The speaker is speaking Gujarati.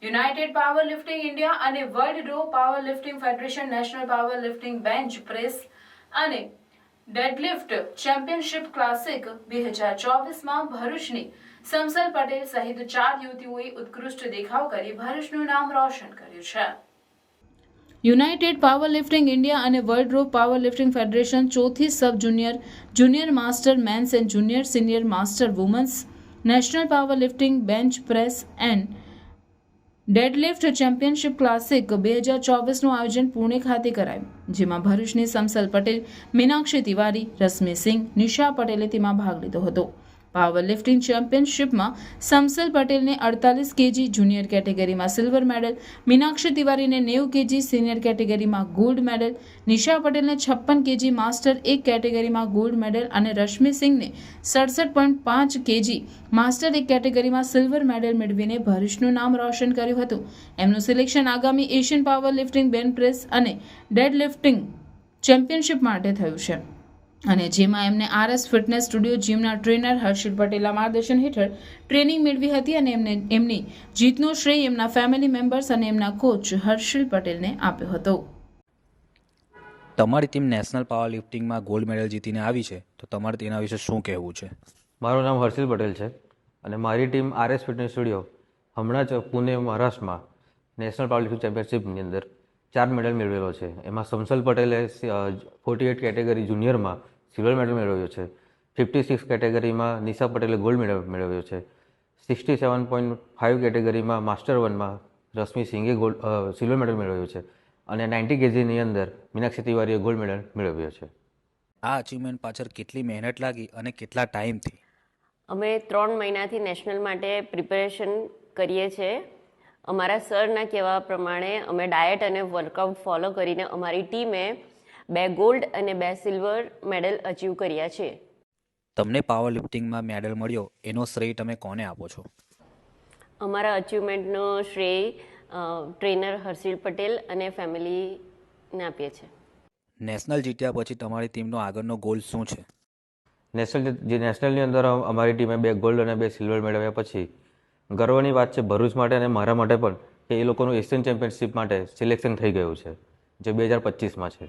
યુનાઇટેડ પાવર લિફ્ટિંગ ઇન્ડિયા અને world raw power lifting federation national power lifting bench press અને ડેડલિફ્ટ ચેમ્પિયનશિપ ક્લાસિક 2024માં ભરૂચની સમસલ પટેલ સહિત 4 યુવતીઓએ ઉત્કૃષ્ટ દેખાવ કરી ભરૂચનું નામ રોશન કર્યું છે. યુનાઇટેડ પાવર લિફ્ટિંગ ઇન્ડિયા અને world raw power lifting federation ચોથી sub junior master men's and junior senior master women's national power lifting bench press and deadlift championship classic 2024નું આયોજન પુણે ખાતે કરાયું, જેમાં ભરૂચની સમસલ પટેલ, મીનાક્ષી તિવારી, રશ્મિ સિંહ, નિશા પટેલે તેમાં ભાગ લીધો હતો. પાવર લિફ્ટિંગ ચેમ્પિયનશિપમાં સમસલ પટેલને 48 કેજી જુનિયર કેટેગરીમાં સિલ્વર મેડલ, મીનાક્ષી તિવારીને 90 કેજી સિનિયર કેટેગરીમાં ગોલ્ડ મેડલ, નિશા પટેલને 56 કેજી માસ્ટર 1 કેટેગરીમાં ગોલ્ડ મેડલ અને રશ્મિ સિંહને 67.5 કેજી માસ્ટર 1 કેટેગરીમાં સિલ્વર મેડલ મેળવીને ભરૂચનું નામ રોશન કર્યું હતું. એમનું સિલેક્શન આગામી Asian power lifting bench press અને ડેડ લિફ્ટિંગ ચેમ્પિયનશિપ માટે થયું છે અને જેમાં એમને RS ફિટનેસ સ્ટુડિયો જીમના ટ્રેનર હર્ષિલ પટેલના માર્ગદર્શન હેઠળ ટ્રેનિંગ મેળવી હતી અને એમની જીતનો શ્રેય એમના ફેમિલી મેમ્બર્સ અને એમના કોચ હર્ષિલ પટેલને આપ્યો હતો. તમારી ટીમ નેશનલ પાવર લિફ્ટિંગમાં ગોલ્ડ મેડલ જીતીને આવી છે, તો તમારે તેના વિશે શું કહેવું છે? મારું નામ હર્ષિલ પટેલ છે અને મારી ટીમ RS ફિટનેસ સ્ટુડિયો હમણાં જ પુણે મહારાષ્ટ્રમાં નેશનલ પાવર લિફ્ટિંગ ચેમ્પિયનશિપની અંદર 4 મેડલ મેળવેલો છે. એમાં સમસલ પટેલે 48 કેટેગરી જુનિયરમાં સિલ્વર મેડલ મેળવ્યો છે, 56 કેટેગરીમાં નિશા પટેલે ગોલ્ડ મેડલ મેળવ્યો છે, 67.5 કેટેગરીમાં માસ્ટર 1માં રશ્મિ સિંઘે સિલ્વર મેડલ મેળવ્યો છે અને 90 કેજીની અંદર મીનાક્ષી તિવારીએ ગોલ્ડ મેડલ મેળવ્યો છે. આ અચીવમેન્ટ પાછળ કેટલી મહેનત લાગી અને કેટલા ટાઈમથી? અમે 3 મહિનાથી નેશનલ માટે પ્રિપેરેશન કરીએ છીએ. અમારા સરના કહેવા પ્રમાણે અમે ડાયટ અને વર્કઆઉટ ફોલો કરીને અમારી ટીમે 2 ગોલ્ડ અને 2 સિલ્વર મેડલ અચીવ કર્યા છે. તમને પાવર લિફ્ટિંગમાં મેડલ મળ્યો એનો શ્રેય તમે કોને આપો છો? અમારા અચીવમેન્ટનો શ્રેય ટ્રેનર હર્ષિલ પટેલ અને ફેમિલીને આપીએ છીએ. નેશનલ જીત્યા પછી તમારી ટીમનો આગળનો ગોલ શું છે? નેશનલની અંદર અમારી ટીમે 2 ગોલ્ડ અને 2 સિલ્વર મેળવ્યા પછી ગર્વની વાત છે ભરૂચ માટે અને મારા માટે પણ કે એ લોકોનું એશિયન ચેમ્પિયનશિપ માટે સિલેક્શન થઈ ગયું છે, જે 2025માં છે.